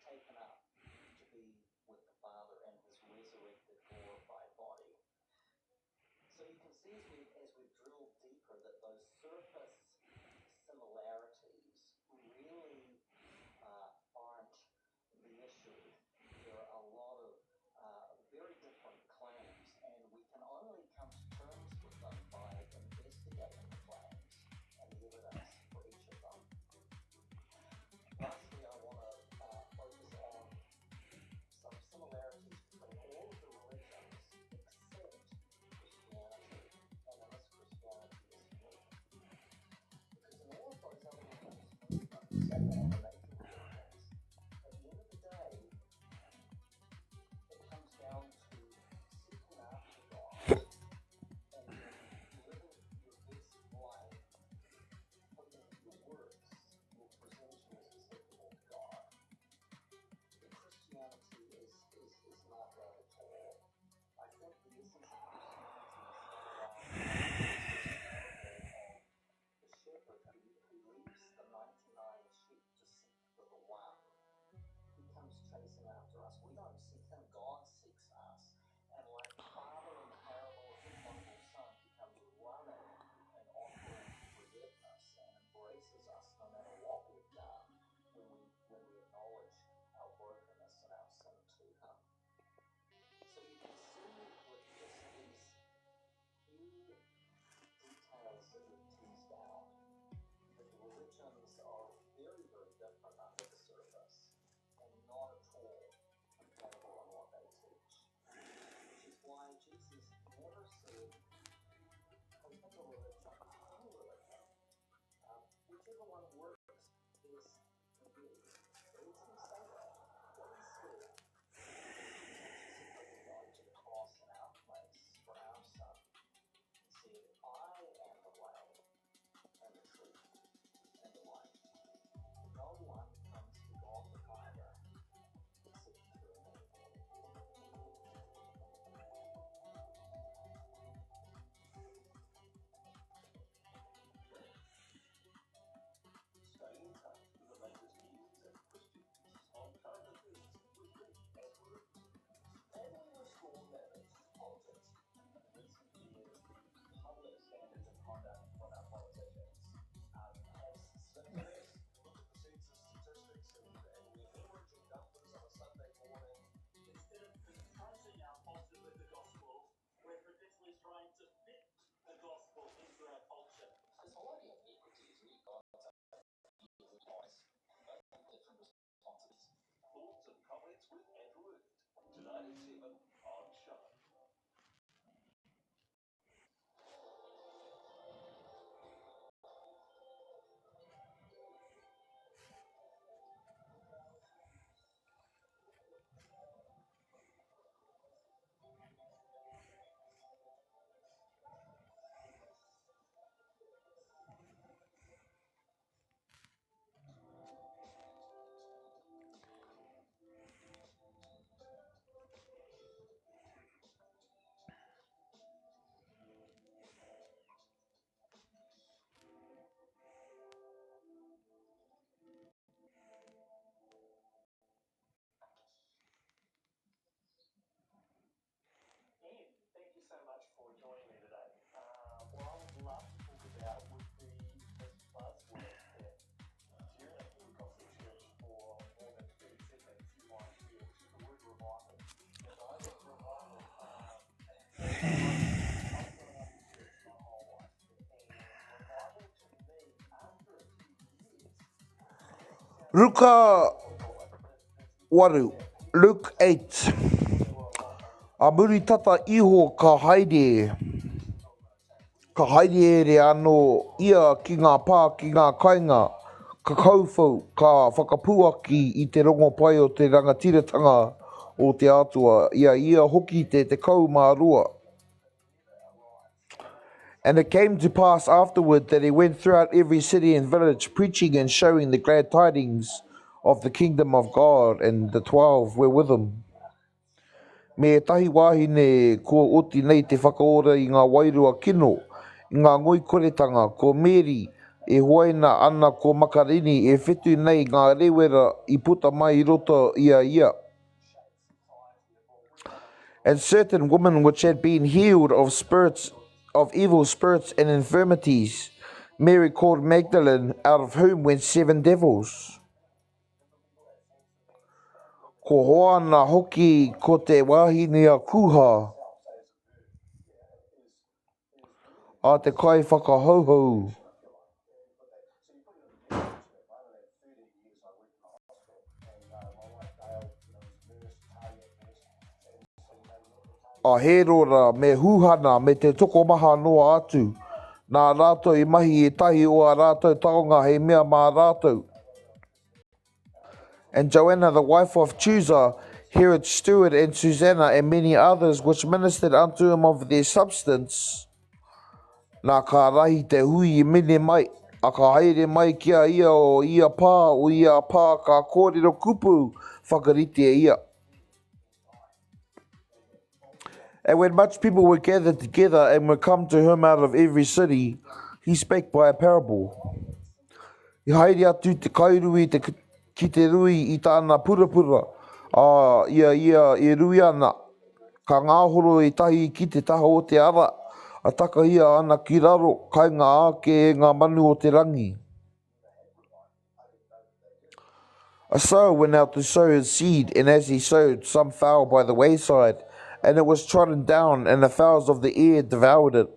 taken up to be with the Father in his resurrected, glorified body. So you can see as we drill deeper that those surface similarities really aren't the issue. There are a lot of very different claims, and we can only come to terms with them by investigating the claims and the evidence for each of them. Lastly, I want to focus on some similarities between all of the religions except Christianity, and in this Christianity is unique. Because in all of those other religions, except for the native religions, at the end of the day, it comes down to seeking after God and living your best life, hoping that your works will present you as acceptable to God. Christianity is not that at all. I think the essence of Christianity is the shepherd who leaves the 99 sheep to seek for the one. He comes chasing after us. We don't seek him, God seeks us. And like the father in the parable of the prodigal son, he comes running and offering forgiveness and embraces us no matter what we've done when we acknowledge our brokenness and our sin to him. So you can see with just these few details that we've teased out that the religions are very, very different under the surface and not at all compatible in what they teach. Which is why Jesus never said, "Hey, pick a religion, any religion, whichever one works is for you." But he didn't say that. What he said, Jesus had gone to the cross in our place for our son. He said, "I am the way and the truth and the life. No one comes to God the Father except through me." Stay in touch with the latest news and Christian news on current events with Rick and Ruka. And on restore manners, politics. In recent years, public standards of conduct from our politicians has slipped a bit. Look at the census statistics and we're hemorrhaging numbers on a Sunday morning. Instead of confronting our culture with the gospel, we're predictably trying to fit the gospel into our culture. There's already inequities. We've got voice, but different responses. Thoughts and comments with Andrew tonight at 7 on Show. Thank you so much for joining me today. What I would love to talk about would be this buzzword that during a Pentecostal church for more than 30 seconds you might hear, which is the word revival. And I was revival I've grown up in church my whole life. And revival to me, after a few years, Ruka waru, Luke 8. A muri tata iho ka haere. Ka haere re anō ia ki ngā pā ki ngā kainga. Ka kaufau, ka whakapuaki i te rongo pai o te rangatiratanga o te atua. Ia hoki te kaumārua. And it came to pass afterward that he went throughout every city and village, preaching and showing the glad tidings of the kingdom of God, and the 12 were with him. Me tahi wahine kua oti nei te whakaora i ngā wairua kino, i ngā ngoi koretanga, ko Mary, e hoaina ana ko makarini e whitu nei ngā rewera I puta mai I roto ia. And certain women which had been healed of evil spirits and infirmities, Mary called Magdalene, out of whom went 7 devils. Ko hoana hoki ko te wahine a kuha, a te kai whakahauhau. A herora me huhana me te toko maha noa atu. Nā rātou I mahi e tahi o a rātou taonga hei mea mā rātou. And Joanna, the wife of Chusa, Herod's steward, and Susanna, and many others, which ministered unto him of their substance, nā ka rahi te hui I mene mai, a ka haere mai kia ia o ia pā ka kōrero kupu whakarite ia. And when much people were gathered together and were come to him out of every city, he spake by a parable. I haere atu te kairui ki te rui I tāna purapura, ia e rui ana. Ka ngāhoro I tahi ki te taha o te ara, a takahia ana ki raro, kai ngā ake e ngā manu o te rangi. A sower went out to sow his seed, and as he sowed, some fell by the wayside, and it was trodden down, and the fowls of the air devoured it.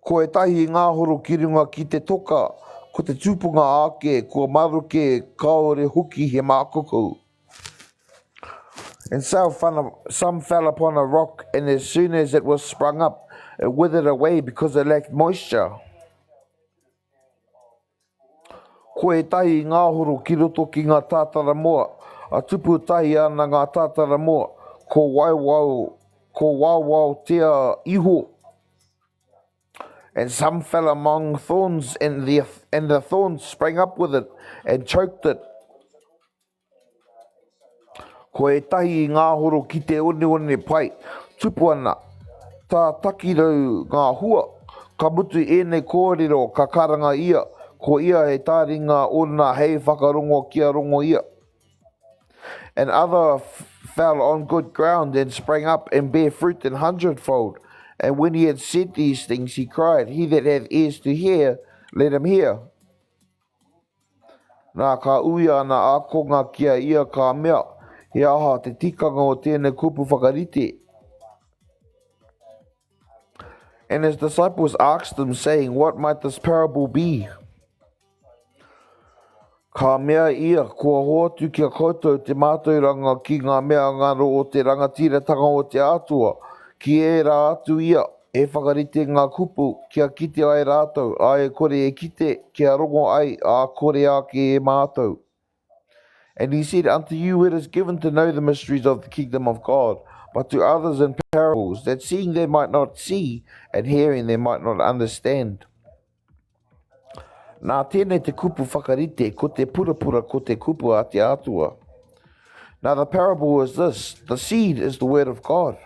Ko e tahi ngāhoro ki runga ki te toka, ko te tūpunga ake, ko maruke kaore huki he mākoko. And some fell upon a rock, and as soon as it was sprung up, it withered away because it lacked moisture. Ko e tahi ngāhoro ki roto ki ngā tātara moa, a tupu tahi ana ngā tātara moa, ko wauwau tea iho. And some fell among thorns, and the thorns sprang up with it, and choked it. Ko e tahi ngāhoro ki te one pai, tupu ana, tā takirau ngā hua, ka mutu nei kōrero ka karanga ia, ko ia he tāringa o nā hei whakarongo kia rongo ia. And other fell on good ground and sprang up and bare fruit 100-fold. And when he had said these things, he cried, He that hath ears to hear, let him hear. Nā ka uia ana ākonga kia ia ka mea, he aha te tikanga o tēnei kupu whakarite. And his disciples asked him, saying, What might this parable be? Ka mea ia, kua hoatu kia koutou te mātauranga ki ngā mea ngaro o te rangatiratanga o te atua, ki e rā atu ia, e whakarite ngā kupu, kia kite ai rātou, a e kore e kite, kia rongo ai, a kore ake e mātou. And he said, Unto you it is given to know the mysteries of the kingdom of God, but to others in parables, that seeing they might not see, and hearing they might not understand. Nā tēnei te kupu whakarite, ko te purapura ko te kupu a te atua. Now the parable is this, the seed is the word of God.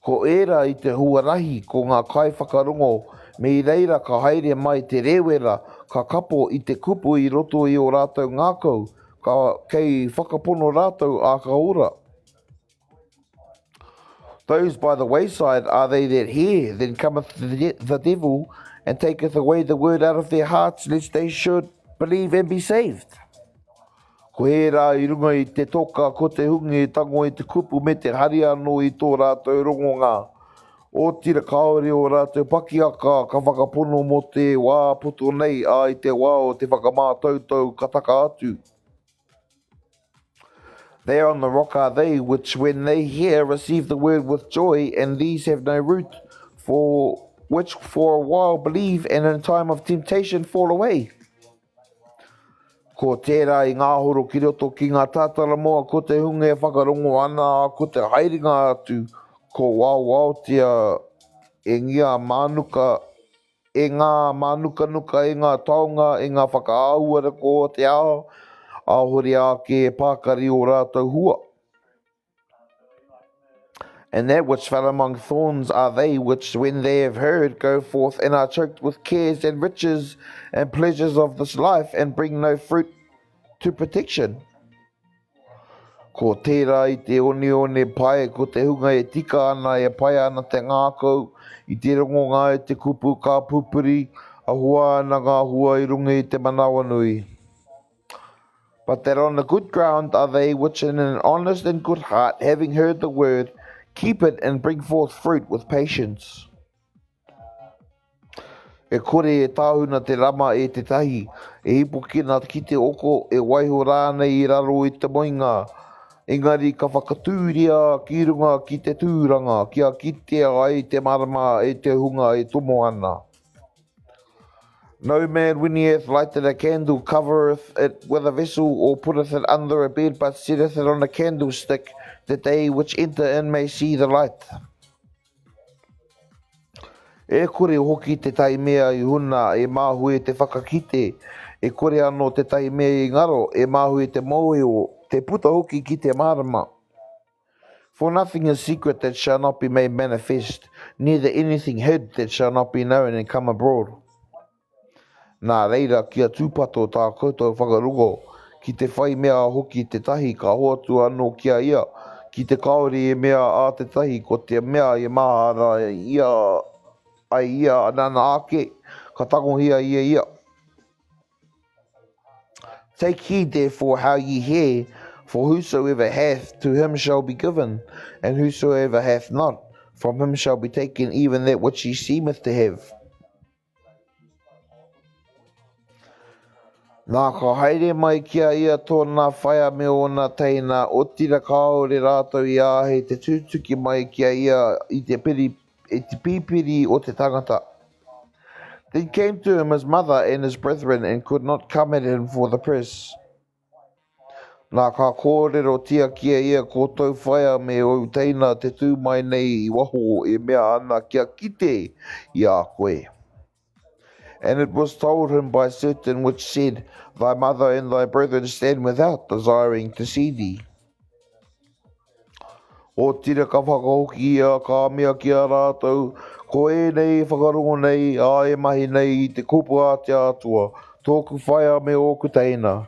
Ko era I te huarahi ko ngā kai whakarongo, me I reira ka haere mai te rewera, ka kapo I te kupu I roto I o rātou ngākau, kei whakapono rātou a ka ora. Those by the wayside are they that hear, then cometh the devil, and taketh away the word out of their hearts, lest they should believe and be saved. Ko he rā I runga I te toka, ko te hungi I tango I te kupu me te hari anō I tō rātou rongo ngā. O tira kaore o rātou pakiaka ka whakapono mo te wā poto nei a I te wā o te whakamātautau kataka atu. There on the rock are they, which when they hear receive the word with joy, and these have no root, which for a while believe, and in time of temptation fall away. Ko tērā I ngāhoro ki roto ki ngā tātara moa, ko te hunga e whakarongo ana, ko te haeringa atu, ko wauautia e ngā mānuka e ngā taonga, e ngā whakaahua ko o te ao, ahori ake e pākari o rātou hua. And that which fell among thorns are they which, when they have heard, go forth and are choked with cares and riches and pleasures of this life, and bring no fruit to protection. Ko tērā i te one pai, ko te hunga e tika ana e pai ana te ngākau, i te rongo ngā e te kupu ka pupuri, a hua ana ngā hua i runga i te manawa nui. But that on the good ground are they which in an honest and good heart, having heard the word, keep it and bring forth fruit with patience. E kore e tāhuna te rama e te tahi, e hipokina ki te oko e waiho rānei i raro i te moinga. Engari ka whakatūria ki runga ki te tūranga, kia kitea ai te marama e te hunga e tomo ana. No man when he hath lighted a candle covereth it with a vessel, or putteth it under a bed, but setteth it on a candlestick, that they which enter in may see the light. E kore hoki te tai mea i huna, e mahu e te whakakite, e kore anō te tai mea i ngaro, e mahu e te mōheo, te puta hoki ki te marama. For nothing is secret that shall not be made manifest, neither anything hid that shall not be known and come abroad. Nā reira kia tūpato tā koutou whakarugo, ki te whai mea hoki te tahi ka hoatu anō kia ia, ki te kaori e mea a te tahi ko te mea e mahara ia ai ia anana ake, ka tangohia ia. Take heed therefore how ye hear, for whosoever hath, to him shall be given, and whosoever hath not, from him shall be taken even that which he seemeth to have. Nā ka haere mai kia ia tōna whaia me ona teina, o tira kaore rātou i āhei te tūtuki mai kia ia i te pipiri o te tangata. Then came to him his mother and his brethren, and could not come at him for the press. Nā ka kōrero tia kia ia ko tau whaia me o teina te tū mai nei i waho e mea ana kia kite i a koe. And it was told him by certain which said, Thy mother and thy brethren stand without, desiring to see thee. O tira ka whakahoki ia ka mea ki a rātou, ko e nei whakarongo nei, a e mahi nei i te kupu a te atua, tōku whaia me o kuteina.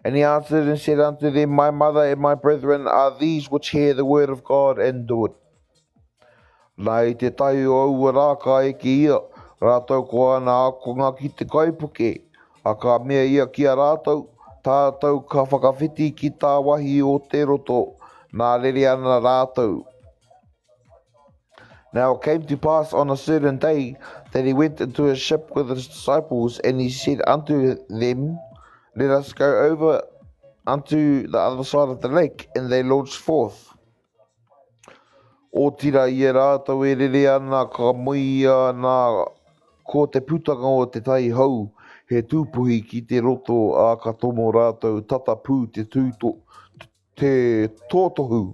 And he answered and said unto them, My mother and my brethren are these which hear the word of God and do it. Nā i te tai o ua rāka e ki ia, rātou ko ana akonga ki te kaipuke, a ka mea ia ki a rātou, tātou ka whakawhiti ki tā wahi o te roto, nā rere ana rātou. Now it came to pass on a certain day that he went into a ship with his disciples, and he said unto them, Let us go over unto the other side of the lake, and they launched forth. O tira i e rātou e rere ana ka muia nā ko te putanga o te tai hau, he tūpuhi ki te roto a ka tomo rātou tatapu te tōtohu.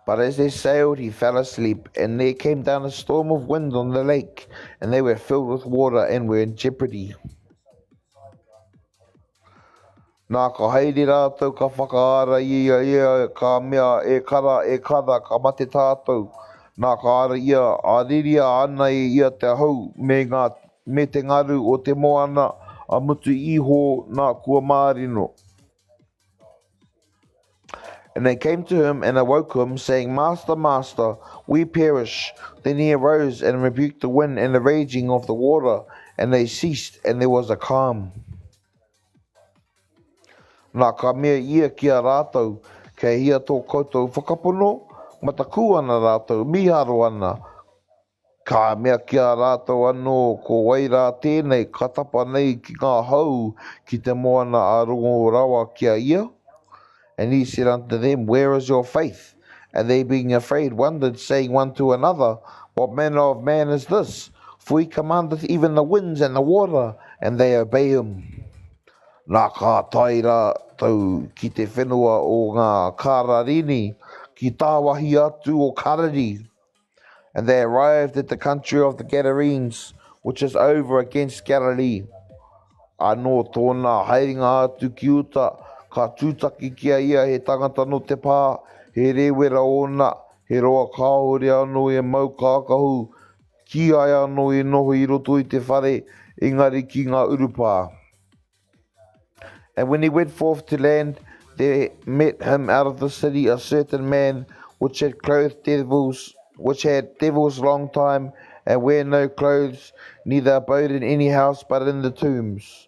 But as they sailed, he fell asleep, and there came down a storm of wind on the lake, and they were filled with water and were in jeopardy. Nā ka haere rātou ka whakaara ia ka mea e kara ka mate tātou. Nā ka ara ia a riria ana ia te hau me te ngaru o te moana a mutu iho nā kua mārino. And they came to him and awoke him, saying, Master, Master, we perish. Then he arose and rebuked the wind and the raging of the water, and they ceased, and there was a calm. Nā ka mea ia ki a rātou, kei hia tō koutou whakapono, mataku ana rātou, miharo ana. Ka mea ki a rātou anō, ko waira tēnei, ka tapa nei ki ngā hau, ki te moana a rongo rawa ki a ia. And he said unto them, Where is your faith? And they being afraid wondered, saying one to another, What manner of man is this? For he commandeth even the winds and the water, and they obey him. Nā ka tai rātou ki te whenua o ngā kārarini, ki tāwahi atu o Karari. And they arrived at the country of the Gadarenes, which is over against Galilee. Anō tōna haeringa atu ki uta, ka tūtaki kia ia he tangata no te pā, he rewera ona, he roa kāore anō e mau kākahu, ki ai anō e noho I roto I te whare, engari ki ngā urupā. And when he went forth to land, there met him out of the city a certain man which had devils long time, and wear no clothes, neither abode in any house but in the tombs.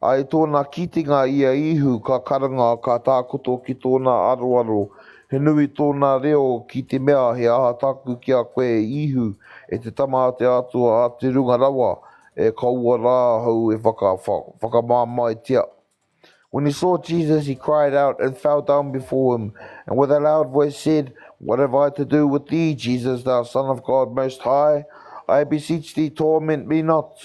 Ai tōna kitinga ia ihu ka karanga ka tākoto ki tōna aroaro. He nui tōna reo ki te mea he aha taku ki a koe ihu e te tamaate atua a te runga rawa e kaua rā hau e whakamāmai tia. When he saw Jesus, he cried out and fell down before him, and with a loud voice said, What have I to do with thee, Jesus, thou Son of God Most High? I beseech thee, torment me not.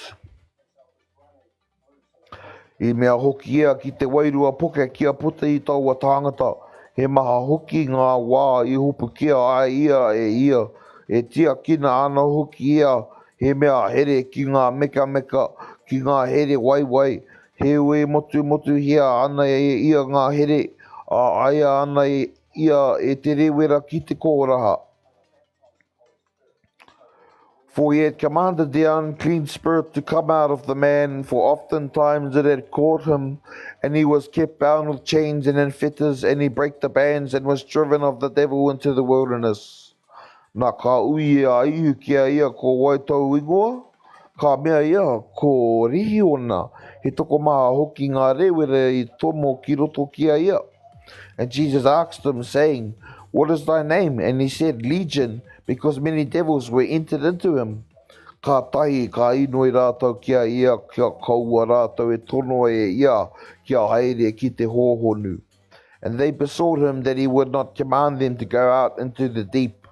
I mea hoki ea ki te wairua poke kia puta I taua tāngata. He maha hoki ngā wā I hupu kia ai ia. E tia kina ana hoki ea. He mea here ki ngā meka, ki ngā here waiwai. He ue motu hia ana ia ngā here. A aia ana ia e te rewera ki te kōraha. For he had commanded the unclean spirit to come out of the man, for oftentimes it had caught him, and he was kept bound with chains and in fetters, and he brake the bands, and was driven of the devil into the wilderness. Nā ka ui a ihu kia ia ko waitau ingoa, ka mea ia ko rihi ona, he toko maha hoki ngā rewere I tomo ki roto kia ia. And Jesus asked him, saying, What is thy name? And he said, Legion, because many devils were entered into him. Ka tahi, ka inoi rātou kia ia, kia kaua rātou e tono e ia, kia haere ki te hōhonu. And they besought him that he would not command them to go out into the deep.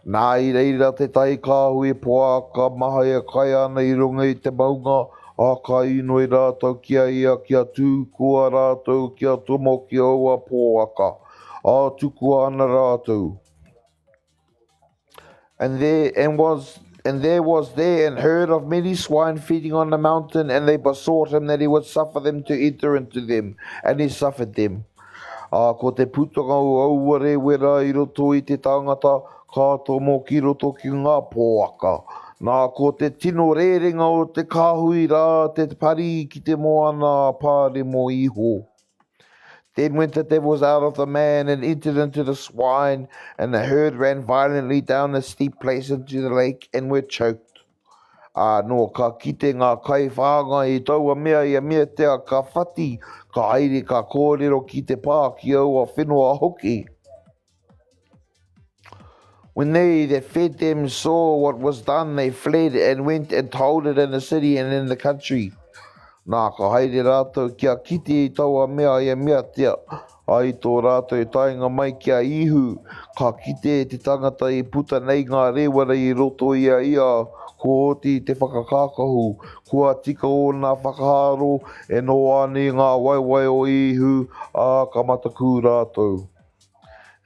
Nā I reira te tai kāhui poa, ka maha e kai ana I runga I te maunga, a ka inoi rātou kia ia, kia tū kua rātou, kia tomo kia ua pōaka, a tuku ana rātou. And there was there and heard of many swine feeding on the mountain, and they besought him that he would suffer them to enter into them, and he suffered them. Ko te putanga o auare wera I roto I te tangata, ka tomo ki roto ki ngā pōaka. Nā ko te tino rerenga o te kāhui rā te pari ki te moana pāre mo iho. Then went the devils out of the man and entered into the swine, and the herd ran violently down a steep place into the lake and were choked. No ka kite ngā kai whānga I taua mea I mea tea ka whati, ka haere ka kōrero ki te pā ki aua whenua hoki. When they that fed them saw what was done, they fled and went and told it in the city and in the country. Nā ka haere rātou kia kite I taua mea I mea tea. Ai tō rātou tainga mai kia ihu. Ka kite te tangata I puta nei ngā rewara I roto ia, ko oti te whakakākahu. Kua tika o nā whakaharo e no ane ngā waiwai o ihu a ka mataku rātou.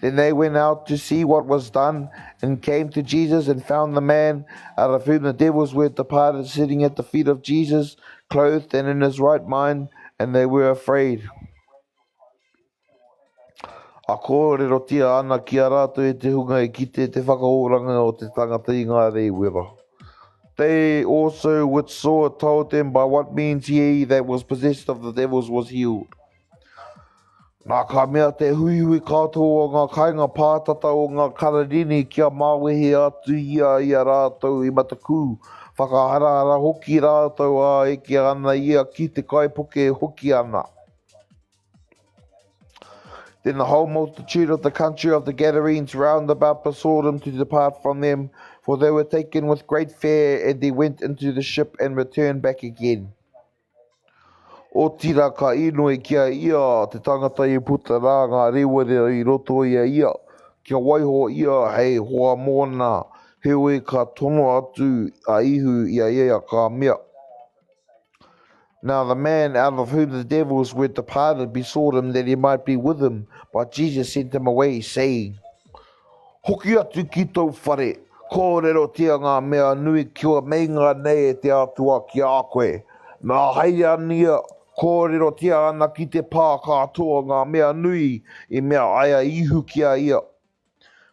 Then they went out to see what was done, and came to Jesus, and found the man out of whom the devils were departed, sitting at the feet of Jesus, clothed and in his right mind, and they were afraid. A kōrero tia ana ki a rātou e te hunga e kite te whakaoranga o te tangata I ngā rewera. They also which saw it told them by what means he that was possessed of the devils was healed. Nā ka mea te hui katoa o ngā kainga pātata o ngā kararini kia māwehe atu ia rātou I mataku. Whakaharara hoki rātou a eke ana ia ki te kaipoke hoki ana. Then the whole multitude of the country of the Gadarenes round about besought him to depart from them, for they were taken with great fear, and they went into the ship and returned back again. O tira ka inoi kia ia, te tangata I puta rā ngā rewere I roto ia. Kia waiho ia hei hoa mōna, heoi ka tono atu a ihu ia ka mea. Now the man out of whom the devils were departed besought him that he might be with him, but Jesus sent him away, saying, Hoki atu ki tau whare, kōrero tia ngā mea nui kia meinga nei e te atua ki a koe. Nā haere ania, Kōrero tia ana ki te pā katoa ngā mea nui I mea aia ihu kia ia.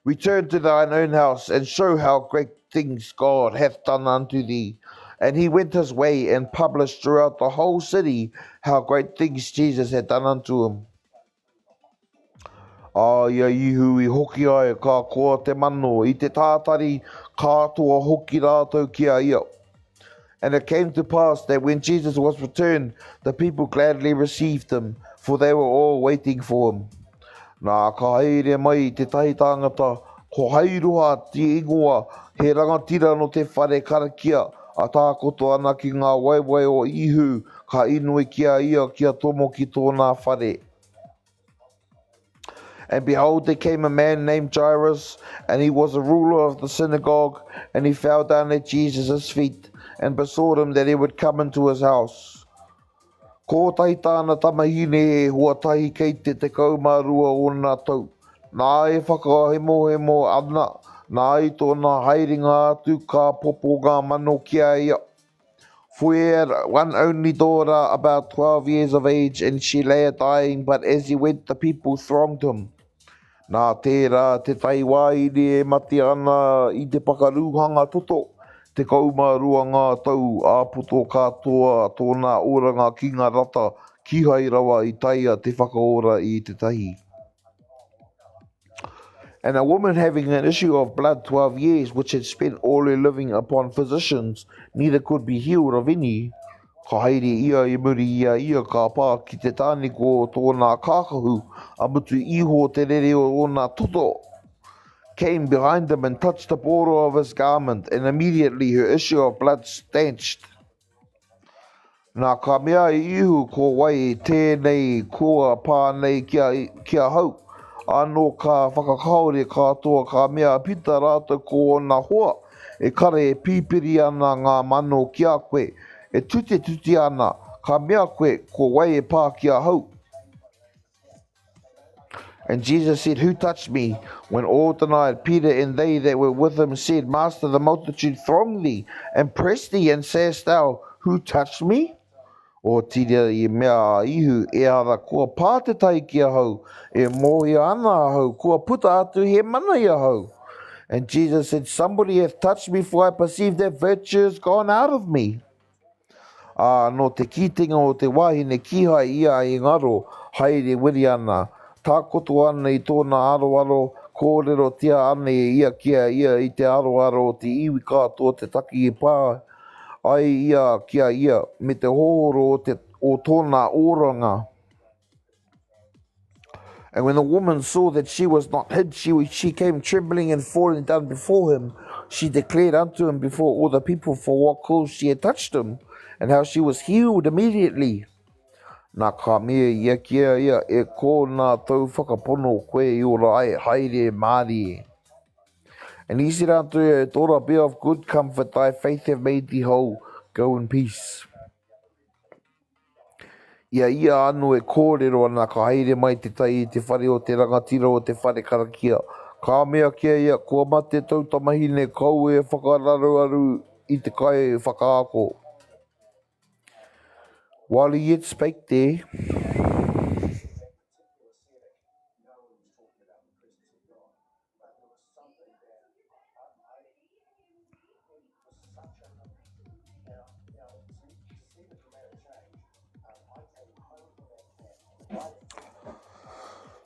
Return to thine own house and show how great things God hath done unto thee. And he went his way and published throughout the whole city how great things Jesus had done unto him. Ia ihu I hoki ai ka koa te mano I te tātari katoa hoki rātou kia ia. And it came to pass that when Jesus was returned, the people gladly received him, for they were all waiting for him. Nā ka haere mai te tahi tāngata, ko hairoha te ingoa, he rangatira no te whare karakia, a tākoto ana ki ngā waiwai o ihu, ka inui kia ia kia tomo ki tōna whare. And behold, there came a man named Jairus, and he was a ruler of the synagogue, and he fell down at Jesus' feet, and besought him that he would come into his house. Ko tai tāna tamahine e hua tahi kei te kaumārua o nā tau. Nā e whakahemo ana, nā I tōna hairinga atu ka popo ngā mano kia ia. For he had one only daughter, about 12 years of age, and she lay dying, but as he went, the people thronged him. Nā tērā te taiwaine e mati ana I te pakaruhanga toto. Te kaumārua ngā tau āputo katoa tōna oranga ki ngā rata ki hai rawa I taia te whakaora I te tahi. And a woman having an issue of blood 12 years, which had spent all her living upon physicians, neither could be healed of any, ka haere ia I muri ia ka pā ki te tāniko o tōna kākahu, a mutu iho te rere o nā toto, came behind him and touched the border of his garment, and immediately her issue of blood stanched. Nā ka mea I ihu ko wai tēnei kua pānei kia hau, anō ka whakakaore katoa ka mea pita rātou ko nā hoa, e kare e pīpiri ana ngā mano kia koe, e tuti ana, ka mea koe ko wai e pā kia hau. And Jesus said, Who touched me? When all denied, Peter and they that were with him said, Master, the multitude throng thee and press thee, and sayest thou, Who touched me? O tira I mea ihu, e ara kua pātetai kia hau, e mohi ana hau, kua puta atu he mana ia hau. And Jesus said, Somebody hath touched me, for I perceive that virtue is gone out of me. No te kitinga o te wahine kihai ia I ngaro, haere wiri ana. Tākoto ana I tōna aroaro, kōrero tia ana ia kia ia I te aroaro o te iwi katoa te taki I pā. Ai ia kia ia, me te hōhoro o tōna oranga. And when the woman saw that she was not hid, she came trembling and falling down before him. She declared unto him before all the people for what cause she had touched him, and how she was healed immediately. Nā ka mea ia kia ia, e ko nā tau whakapono koe I ora ai haere Māori. And he said unto her, Daughter, be of good comfort, thy faith have made thee whole. Go in peace. Ia anu e kōrero ana ka haere mai te tai te whare o te rangatira o te whare karakia. Ka mea kia ia, kua mate tau tamahine kau e whakararu I te kai whakaako. While he yet spake there,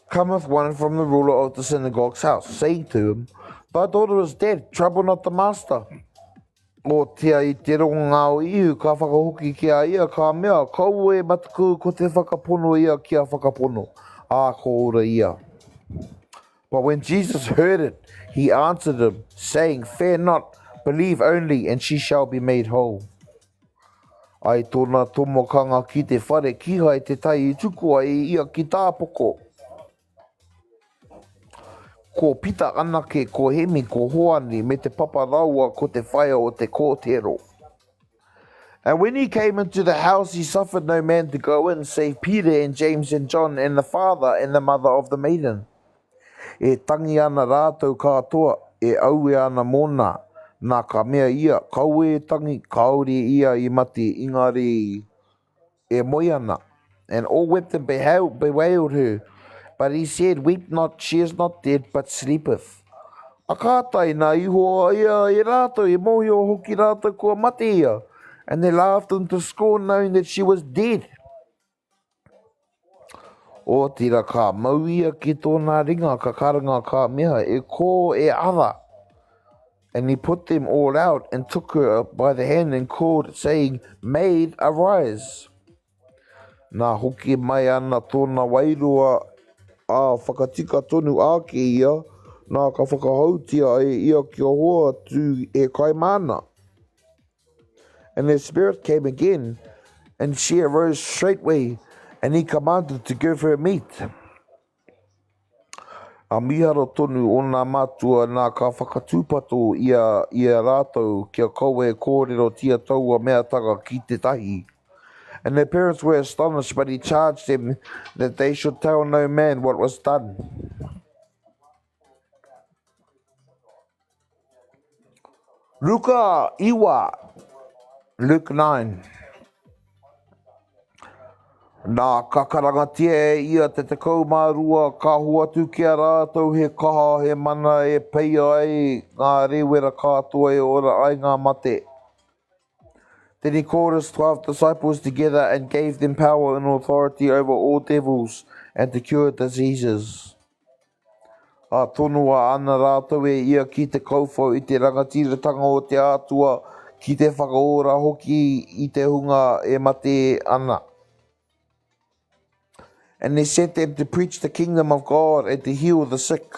cometh one from the ruler of the synagogue's house, saying to him, Thy daughter is dead, trouble not the master. O tia I te ronga o ihu, ka whakahoki kia ia, ka mea, kau e mataku ko te whakapono ia kia whakapono, ko ora ia. But when Jesus heard it, he answered him, saying, Fear not, believe only, and she shall be made whole. Ai tōna tomokanga ki te whare kihai te tai I tukua ia ki tāpoko. Ko pita anake, ko hemi, ko hoani, me te paparaua ko te whaia o te kōtero. And when he came into the house, he suffered no man to go in, save Peter and James and John and the father and the mother of the maiden. E tangi ana rātou katoa, e aue ana mōna, nā ka mea ia, kau e tangi, kaore ia I mati ingari. e moiana. And all wept and bewailed her. But he said, weep not, she is not dead, but sleepeth. A kātai nā iho ia e rātou, e mohi o hoki rātou kua mate ia. And they laughed into scorn knowing that she was dead. O tira ka mauia ki tōna ringa ka karanga ka mea, e ko e awa. And he put them all out and took her by the hand and called, saying, Maid, arise. Nā hoki mai ana tōna wairua a whakatika tonu ake ia, nā ka whakahautia e ia ki o hoa tu e kaimana. And the spirit came again, and she arose straightway, and he commanded to give her meat. A miharo tonu o nā mātua nā ka whakatūpato ia rātou kia koe kōrero tia taua mea taga ki te tahi. And their parents were astonished, but he charged them that they should tell no man what was done. Ruka iwa, Luke 9. Nā ka karangatia e ia te tekau mārua ka huatu kia rātou he kaha he mana e pei ai ngā rewera kātua e ora ai ngā mate. Then he called his 12 disciples together and gave them power and authority over all devils and to cure diseases. A tonua ana rātou e ia ki te kaufau I te rangatiratanga o te atua ki te whakaora hoki I te hunga e mate ana. And they sent them to preach the kingdom of God and to heal the sick.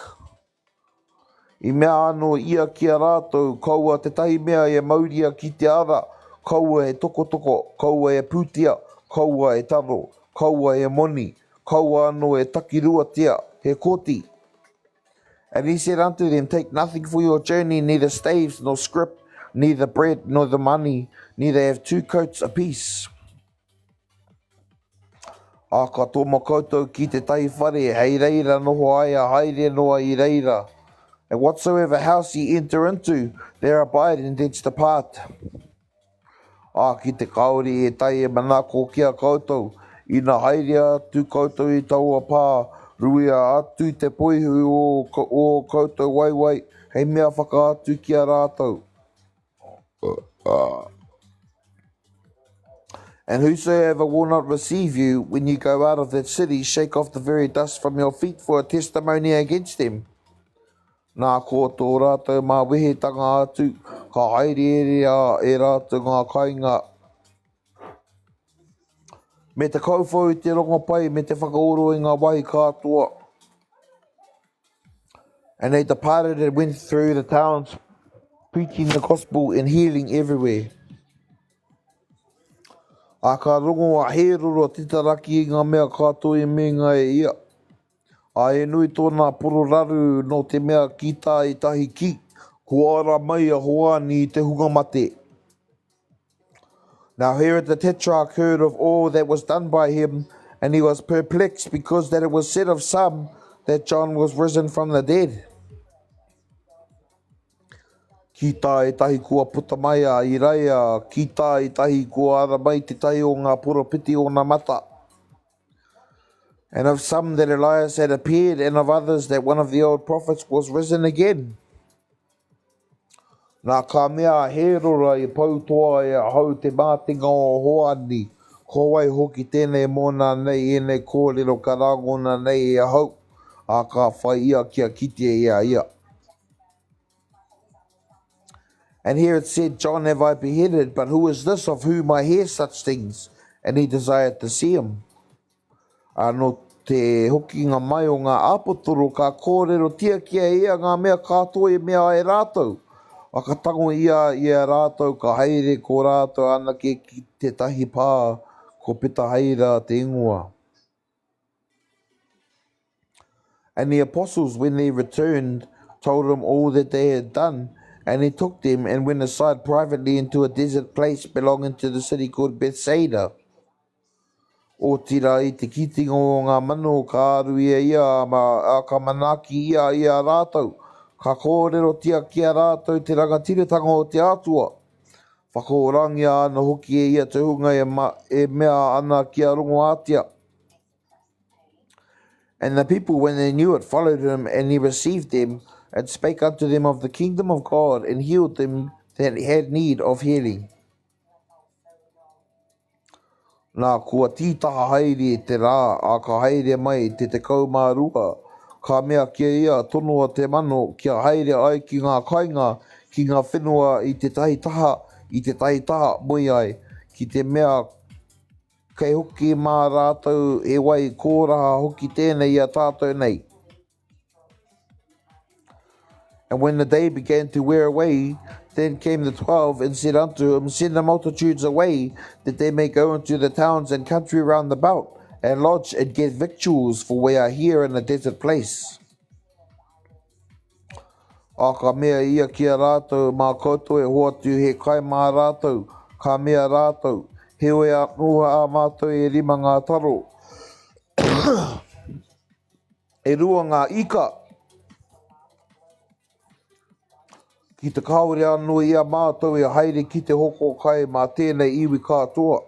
I mea anō ia kia rātou, kaua te tahi mea e mauria ki te ara, kaua e toko, kaua e pūtia, kaua e taro, kaua e moni, kaua anō e takirua tia, he koti. And he said unto them, take nothing for your journey, neither staves, nor scrip, neither bread, nor the money, neither have 2 coats apiece. A ka tōma koutou ki te tahi whare, hei reira noho aia, haere noa I reira. And whatsoever house ye enter into, there abide and thence depart. A ki te kaori e tai e manako kia koutou, ina haerea tu koutou I taua pā, ruia atu te poihu o koutou waiwai, hei mea whakaatu kia rātou. And whosoever will not receive you, when you go out of that city, shake off the very dust from your feet for a testimony against them. Nā ko tō rātou mā wehetanga atu, ka haerea e rātou ngā kainga. Me te kaufau I te rongo pai, me te whakaoro I ngā wahi kātua. And they departed and went through the towns, preaching the gospel and healing everywhere. A ka rongo a heroro titaraki I ngā mea kātua I me ngā e ia. A e nui tōna pororaru no te mea ki tā I tahi ki, kua ara mai a hoani I te hunga mate. Now Herod the Tetrarch heard of all that was done by him, and he was perplexed because that it was said of some that John was risen from the dead. Ki tā e tahi kua puta mai a I reia, ki tā e tahi kua ara mai te tahi o ngā poropiti o ngā mata. And of some that Elias had appeared, and of others that one of the old prophets was risen again. Nā ka mea herora I pautoa e hau te mātinga o hoani, ko wai hoki tēnei mōna nei e nei kōrero karangona nei e hau, a ka whai ia kia kite ia. And here it said, John have I beheaded, but who is this of whom I hear such things? And he desired to see him. Anō te hoki ngā mai o ngā apotoro ka kōrero tia kia ia ngā mea kātoa e mea e rātou. A ka tango ia rātou ka haere ko rātou anake ki te tahi pā ko pita haira te ingoa. And the apostles, when they returned, told him all that they had done, and he took them and went aside privately into a desert place belonging to the city called Bethsaida. O tira I te kitinga o ngā mano ka aru ia a ka manaki ia rātou. Ka kōrero tia kia rātou te rangatiratanga o te atua. Whakaorangi ana hoki e ia te hunga e mea ana kia rongo atia. And the people, when they knew it, followed him, and he received them, and spake unto them of the kingdom of God, and healed them that had need of healing. Nā kua tītaha haere te rā, a ka haere mai te mā Ruka. Ka mea kia ia tonua te mano kia haere ai ki ngā kainga, ki ngā whenua i te tahi taha mui ai, ki te mea kei hoki mā rātou e wai kōraha hoki tēnei a tātou nei. And when the day began to wear away, then came the 12 and said unto him, Send the multitudes away, that they may go into the towns and country round about, and lodge and get victuals, for we are here in a desert place. A ka mea ia kia rātou mā koutou e hoatu he kai mā rātou, ka mea rātou, he oe a noha a mātou e rima ngā taro. E rua ngā ika, ki te kaore anō ia mātou e haere ki te hoko kai mā tēnei iwi katoa.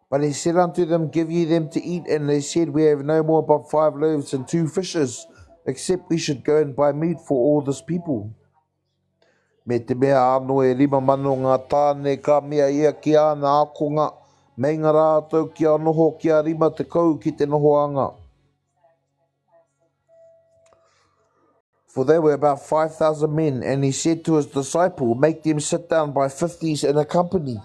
But he said unto them, Give ye them to eat. And they said, We have no more but 5 loaves and 2 fishes, except we should go and buy meat for all this people. Me te mea anō e 5 mano ngā tāne ka mea ia ki ana akonga, mei ngā rātou kia noho kia 5 te kau ki te nohoanga. For they were about 5,000 men, and he said to his disciple, Make them sit down by 50s in a company.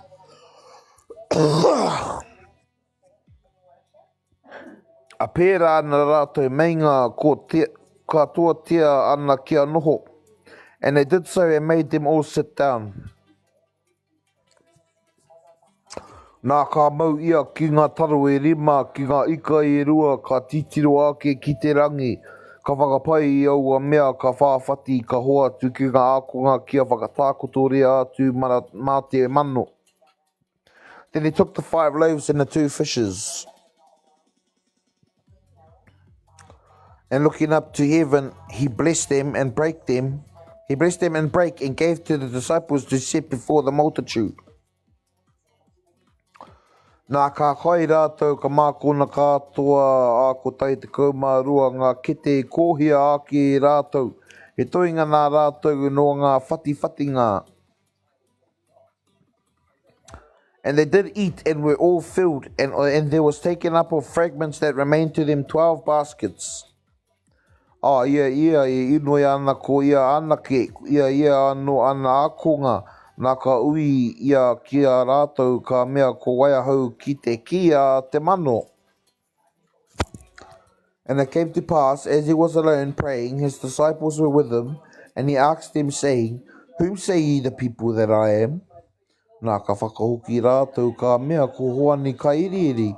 A pēra ana rātou mei ngā katoa tia ana kia noho. And they did so and made them all sit down. Nā ka mau ia ki ngā taro e 5, ki ngā ika e 2, ka titiro ake ki te rangi. Ka whakapai i aua mea ka whawhati ka hoa atu ki ngā akonga kia whakatākotorea atu mā te mano. Then he took the 5 loaves and the 2 fishes. And looking up to heaven, he blessed them and brake them. He blessed them and brake and gave to the disciples to set before the multitude. Nā ka kai rātou ka mākona katoa a ko tai te kaumārua ngā kete e kōhia ake e rātou. He toinga nā rātou no ngā whati-whatinga. And they did eat and were all filled, and there was taken up of fragments that remained to them 12 baskets. Ia e inoi ana ko ia anake, ia anō ana akonga. Nā ka ui ia kia rātou ka mea ko waiahau ki te kia te mano. And it came to pass, as he was alone praying, his disciples were with him, and he asked them, saying, Whom say ye the people that I am? Nā ka whakahoki rātou ka mea ko hoani ka iriiri,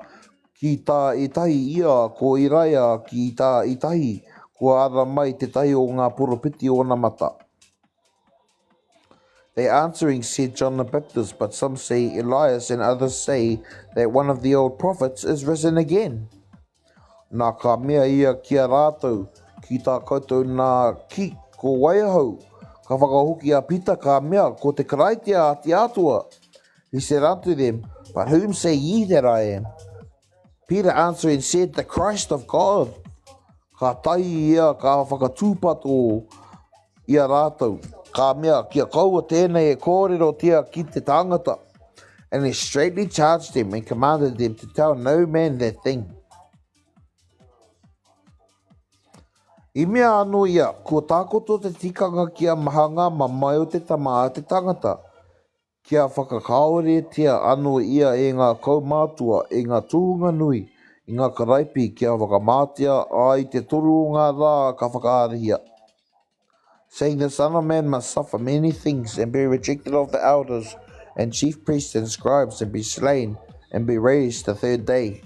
ki tā itahi ia ko iraia ki tā itahi, ko ara mai te tahi o ngā poropiti o na mata. They answering said John the Baptist, but some say Elias, and others say that one of the old prophets is risen again. Nā ka mea ia kia rātou, ki tā koutou nā ki ko waiahau, ka whakahoki a pita ka mea ko te karaitia a te atua. He said unto them, But whom say ye that I am? Peter answering said, The Christ of God. Ka tai ia ka whakatūpato ia rātou. Ka mea kia kaua tēnei e kōrero tia ki te tangata. And he straightly charged them and commanded them to tell no man that thing. I mea anō ia, kua tākoto te tikanga kia mahanga ma mai o te tama a te tangata. Kia whakakaore tia anō ia e ngā kaumātua, e ngā tūnga nui, i ngā karaipi kia whakamātia ai te toru o ngā rā ka whakaarihia. Saying the Son of Man must suffer many things and be rejected of the elders and chief priests and scribes and be slain and be raised the 3rd day.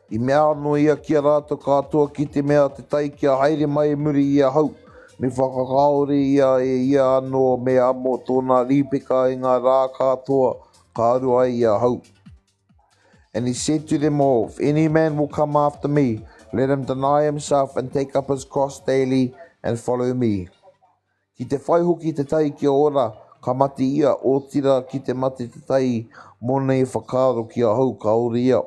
I mea anō ia kia rātou katoa ki te mea te tai kia haere mai muri ia hau, me whakakaore ia e ia anō mea amo tōna rīpeka i ngā rā katoa ka aru ai ia hau. And he said to them all, If any man will come after me, let him deny himself and take up his cross daily and follow me. Ki te whai hoki te tai kia ora, ka mati ia, o tira ki te mati te tai, mona e whakaro kia hau ka ori ia.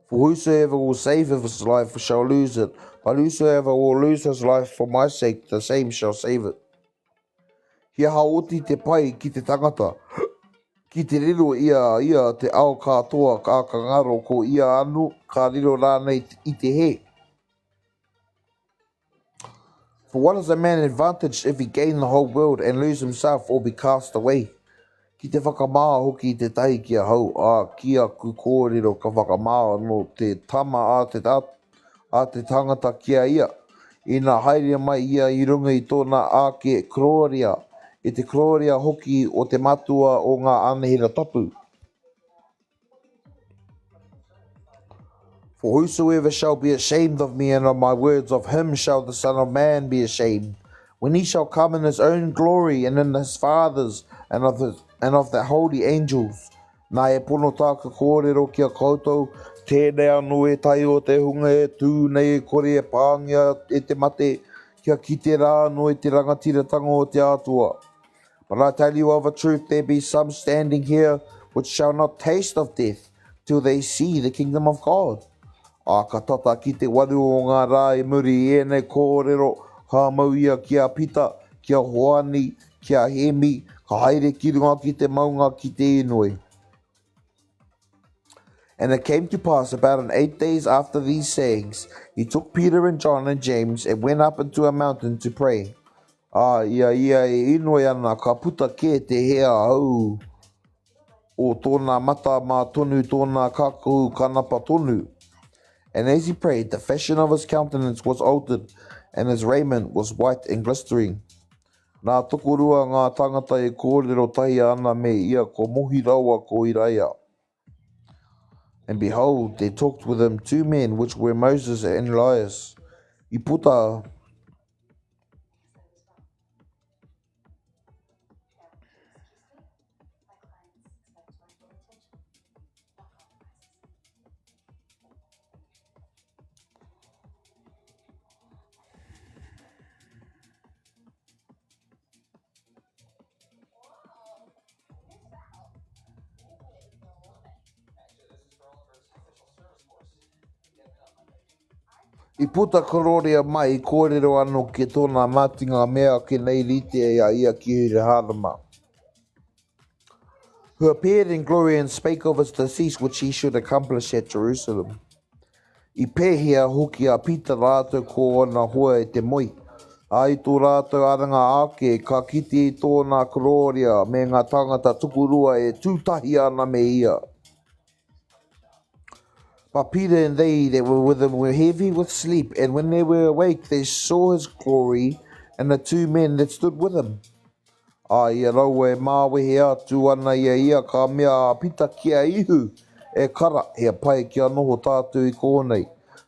For whosoever will save his life shall lose it, but whosoever will lose his life for my sake, the same shall save it. Hia haoti te pai ki te tangata, ki te riro ia te ao katoa ka ngaro ko ia anu, ka riro rānei I te he. For what is a man advantage if he gain the whole world and lose himself or be cast away? Ki te whakamaa hoki te tai kia hau, kia ku kōrero ka whakamaa no te tama a te tangata kia ia. Ina haere mai ia I runga I tōna ake kroria, I te kroria hoki o te matua o ngā anehira tapu. For whosoever shall be ashamed of me and of my words, of him shall the Son of Man be ashamed, when he shall come in his own glory and in his Father's and of the holy angels. Nā e pono tāka kōrero kia koutou, tēnei anō e tai o te hunga e tū nei e kore e pāngia e te mate, kia ki te rā no e te rangatiratanga o te atua. But I tell you of a truth, there be some standing here which shall not taste of death till they see the kingdom of God. Ka tata ki te waru o ngā rā e muri e nei kōrero, ka mau ia kia pita, kia hoani, kia hemi, ka haere ki runga ki te maunga ki te inoi. And it came to pass about 8 days after these sayings, he took Peter and John and James and went up into a mountain to pray. Ia e inoi ana ka puta ke te hea au o tōna mata mā tonu tōna kakou kanapa tonu. And as he prayed, the fashion of his countenance was altered, and his raiment was white and glistering. Nā tokorua ngā tangata e kōrero tahi ana me ia ko mohi rawa ko Iraia. And behold, there talked with him 2 men, which were Moses and Elias. I puta I puta kororea mai kōrero anō ke tōna mātinga mea ke nei rite ia ki hira harama. Who appeared in glory and spake of his decease which he should accomplish at Jerusalem. I pēhia hoki a Peter rātou ko ona hoa e te moi. Ai tō rātou aranga ake ka kiti I tōna kororea me ngā tangata tukurua e tūtahi ana me ia. But Peter and they that were with him were heavy with sleep, and when they were awake, they saw his glory and the 2 men that stood with him. Ia rau e māwehe atu ana ia ka mea pita kia ihu, e kara hea pai kia noho tātou I kōnei.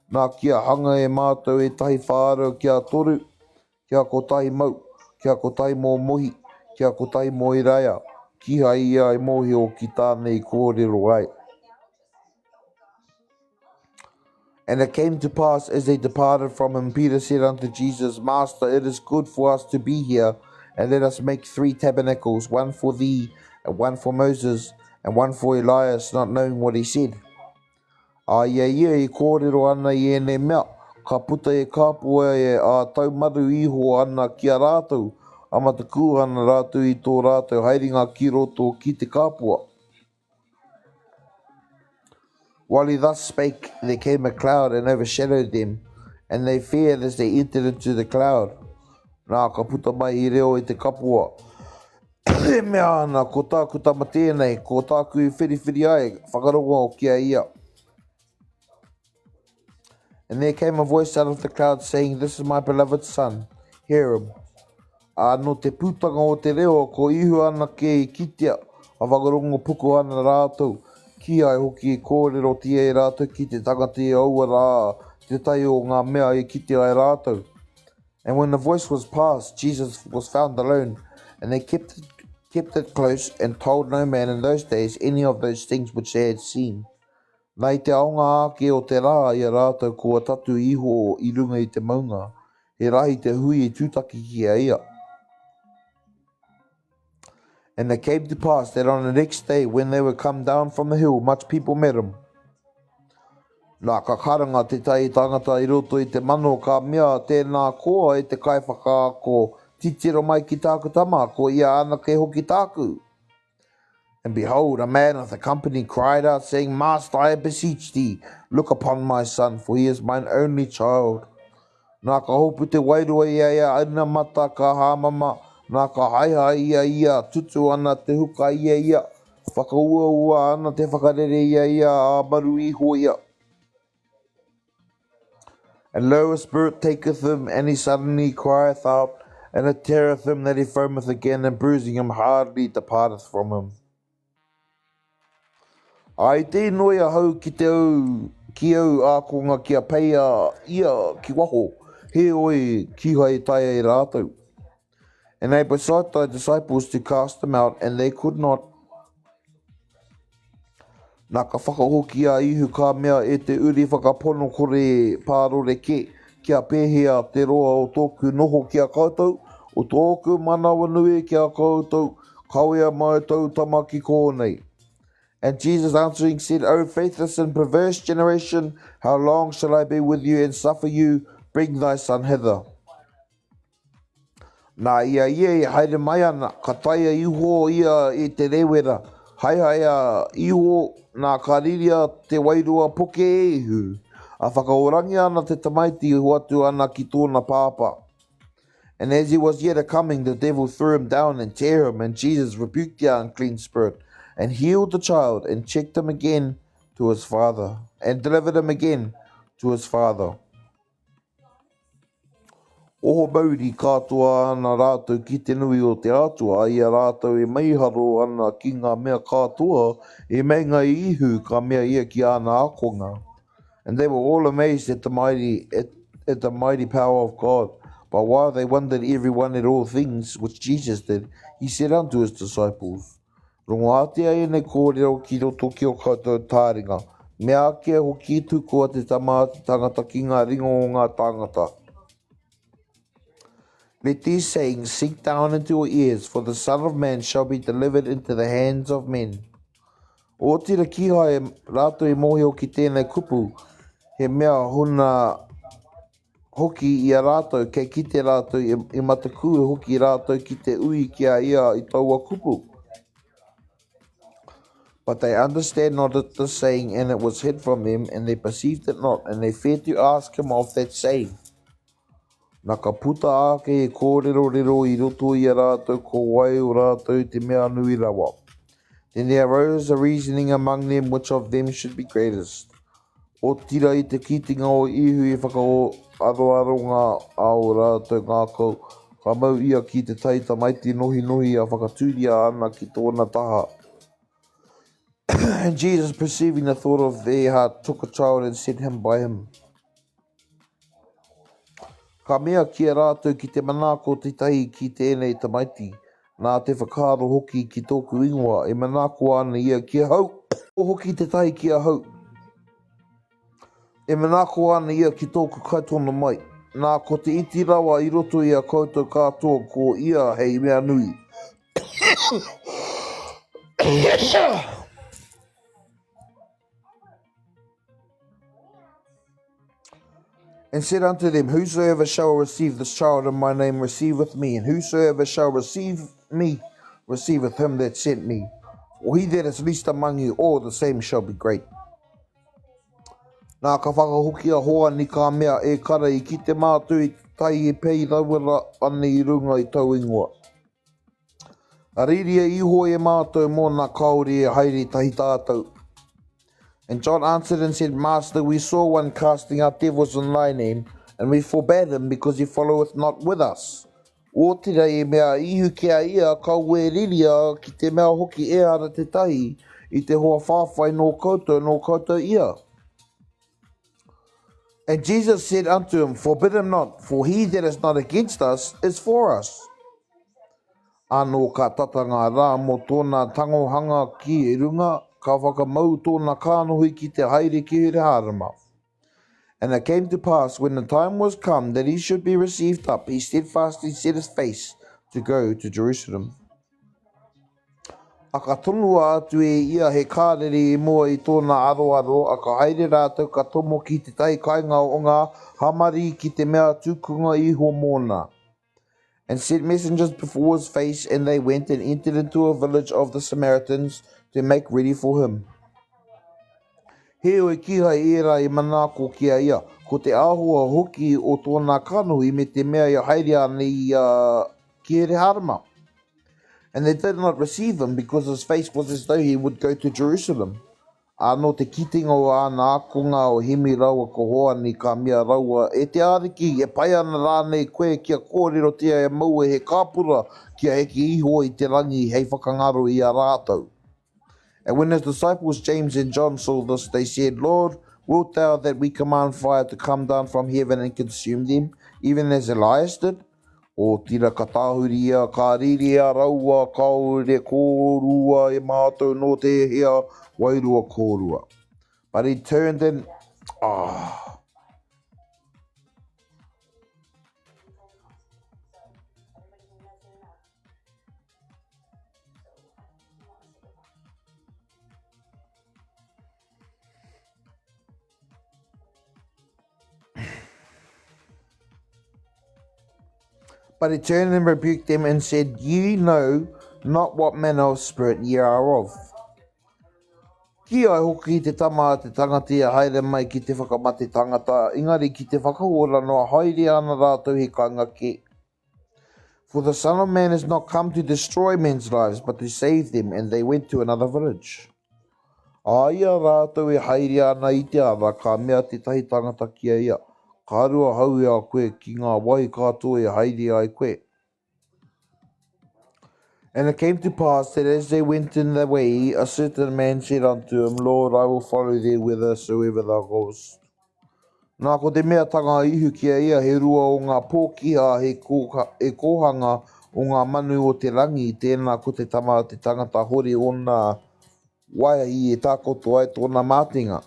Nā kia hanga e mātou e tahi whāro kia toru, kia ko tahi mau, kia ko tahi mō mohi, kia ko tahi mō Iraia, ki hai ia e mohi o ki tānei kōrero ai. And it came to pass, as they departed from him, Peter said unto Jesus, Master, it is good for us to be here, and let us make 3 tabernacles, one for thee, and one for Moses, and one for Elias, not knowing what he said. Ia I kōrero ana I ene mea, ka puta e kāpua e a taumaru iho ana kia rātou, amataku ana rātou I tō rātou hairinga ki roto ki te kāpua. While he thus spake, there came a cloud and overshadowed them, and they feared as they entered into the cloud. Nā ka puta mai I reo I te kapua. E mea ana, ko tāku tama tēnei, ko tāku whiriwhiri ai, whakarongo o kia ia. And there came a voice out of the cloud saying, This is my beloved son, hear him. No te pūtanga o te reo, ko ihu ana ke I kitea, a whakarongo puku ana rātou. Ki ai hoki e kōrero tia e rātou ki te tangata e aua rā, te tai o ngā mea e kite ai rātou. And when the voice was past, Jesus was found alone, and they kept it close and told no man in those days any of those things which they had seen. Nei te aonga ake o te rā I a rātou kua tatu iho I runga I te maunga. He rahi te hui e tūtaki ki a ia. And it came to pass that on the next day, when they were come down from the hill, much people met him. Nā ka karanga te tai tangata I roto I te mano ka mea tēnā koa e te kaiwhakaako titiro mai ki tāku tama ko ia ana ke hoki tāku. And behold, a man of the company cried out, saying, Master, I beseech thee, look upon my son, for he is mine only child. Nā ka hopu te wairua ia ana mata ka hāmama, nā ka haihai ia tutu ana te huka ia, whakaua ana te whakarere ia a maru iho ia. And lo, a spirit taketh him, and he suddenly crieth out, and it teareth him that he foameth again, and bruising him hardly departeth from him. Ai te noia hau ki te au, ki au ākonga kia peia ia ki waho, he oi ki hai tai e rātou. And they besought thy disciples to cast them out, and they could not. Nā ka whakahoki a ihu ka mea e te uri whakapono kore pārore ke, kia pēhea te roa o tōku noho kia koutou, o tōku manawa nui kia koutou, kawea mai tau tamaki kōnei. And Jesus answering said, O faithless and perverse generation, how long shall I be with you and suffer you? Bring thy son hither. Nā ia I haere mai ana, ka taia iho ia e te rewera, haia iho nā ka riria te wairua poke e ihu, a whakaorangi ana te tamaiti huatu ana ki tōna pāpa. And as he was yet a-coming, the devil threw him down and tear him, and Jesus rebuked the unclean spirit, and healed the child, and checked him again to his father, and delivered him again to his father. Oho mauri katoa ana rātou ki te nui o te atua, ia rātou e maiharo ana ki ngā mea katoa, e mei ngai ihu ka mea ia ki ana akonga. And they were all amazed at the mighty power of God. But while they wondered every one at all things which Jesus did, he said unto his disciples, Rongo atea e ne kōrero ki roto ki o koutou tāringa, mea kia hoki tuku a te tamāti tangata ki ngā ringo o ngā tangata. Let these sayings sink down into your ears, for the Son of Man shall be delivered into the hands of men. O tira kihai rātou e mohio ki tēnei kupu, he mea huna hoki I a rātou, kei ki te rātou I mataku hoki rātou ki te ui kia ia I taua kupu. But they understand not the saying, and it was hid from them, and they perceived it not, and they feared to ask him of that saying. Nā ka puta ake e kōrero I roto I a rātou ko wai o rātou te mea nui rawa. Then there arose a reasoning among them which of them should be greatest. O tira I te kitinga o ihu e whakao aro ngā ao rātou ngā kou, ka mau ia ki te taita maiti nohi a whakatūria ana ki tōna taha. And Jesus, perceiving the thought of their heart, took a child and set him by him. Ka mea kia rātou ki te manako te tahi ki tēnei tamaiti, nā te whakaaro hoki ki tōku ingoa, e manako ana ia kia hau. O hoki te tahi kia hau. E manako ana ia ki tōku kaitona mai, nā ko te iti rawa I roto I a koutou katoa ko ia hei mea nui. And said unto them, Whosoever shall receive this child in my name receiveth me, and whosoever shall receive me receiveth him that sent me. For he that is least among you all, the same shall be great. Nā ka whakahoki a hoa ni ka mea e kara I ki te mātu I tai e pei rawera ane I runga I tau ingoa. A riria iho e mātou mō nā kaori e haere tahi tātou. And John answered and said, Master, we saw one casting out devils in thy name, and we forbade him, because he followeth not with us. O tira e mea ihu kia ia ka ue riria ki te mea hoki e ara te tahi, I te hoa whawhai no koutou ia. And Jesus said unto him, Forbid him not, for he that is not against us is for us. Anō ka tatanga rā mo tōna tangohanga ki e runga, ka whakamau tōna kānohi ki te haere ki here harama. And it came to pass, when the time was come that he should be received up, he steadfastly set his face to go to Jerusalem. A ka tonua atu ia he kārere mua I tōna aroaro, a ka haere rātou ka tomo ki te tai kainga o ngā hamari ki te mea tūkunga iho mōna. And sent messengers before his face, and they went and entered into a village of the Samaritans to make ready for him. He oi kiha era I manako kia ia, ko te āhua hoki o tōna kanohi me te mea ia haere ana I kere harama. And they did not receive him, because his face was as though he would go to Jerusalem. Anō te kitinga o āna akonga o himi raua ko hoa ni ka mea raua, e te ariki e pai ana rānei koe kia kōrero tia e maua he kāpura kia heki iho I te rangi hei whakangaro I a rātou. And when his disciples James and John saw this, they said, Lord, wilt thou that we command fire to come down from heaven and consume them, even as Elias did? O tira ka tāhuria, ka riria raua, kaore kōrua e mātou no te hea wairua kōrua. But he turned and... But he turned and rebuked them and said, Ye know not what manner of spirit ye are of. Ki ai hoki te tama te tangati a haere mai ki te whakamate tangata, ingari ki te whakaora noa haere ana rātou he kaingake. For the Son of Man has not come to destroy men's lives, but to save them, and they went to another village. Aia rātou e haere ana I te ara, ka mea te tahi tangata kia ia. Ka rua hau a koe ki ngā wai katoa e haere ai koe. And it came to pass that as they went in the way, a certain man said unto him, Lord, I will follow thee whithersoever thou goest. Nā ko te mea tanga ihu kia ia, he rua o ngā pōkiha he kohanga o ngā manu o te rangi, tēnā ko te tama te tangata hori o ngā waia I e tākoto ai tōna mātinga.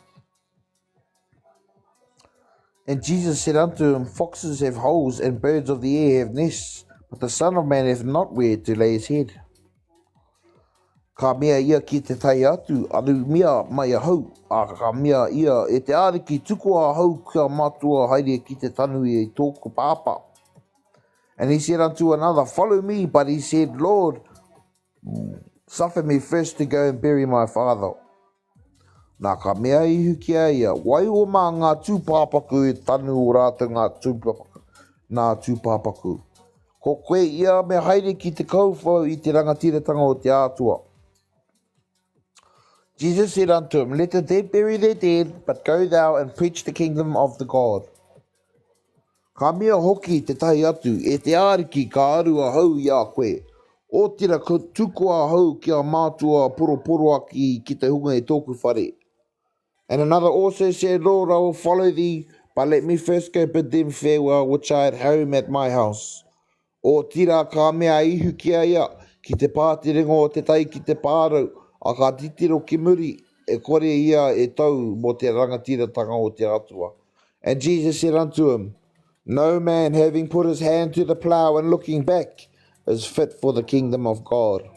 And Jesus said unto him, Foxes have holes, and birds of the air have nests, but the Son of Man hath not where to lay his head. Ka mea ia ki te tai atu, anu mea mai a hau, a ka mea ia e te ariki tuku a hau kia matua haere ki te tanu I tōku pāpā. And he said unto another, Follow me, but he said, Lord, suffer me first to go and bury my father. Nā ka mea ihu kia ia, wai o mā ngā tūpāpaku e tanu o rātou ngā tūpāpaku. Ko koe ia me haere ki te kauwhau I te rangatiratanga o te atua. Jesus said unto him, Let the dead bury their dead, but go thou and preach the kingdom of the God. Ka mea hoki te tahi atu, e te āriki ka arua hau I a koe. O tira tuku a hau kia mātua poroporo aki ki te hunga E tōku whare. And another also said, Lord, I will follow thee, but let me first go bid them farewell, which I had home at my house. O tira ka mea ihu kia ia, ki te pātiringa o te tai ki te pārau, a ka titiro ki muri, e kore ia e tau mo te rangatiratanga o te atua. And Jesus said unto him, No man having put his hand to the plough and looking back is fit for the kingdom of God.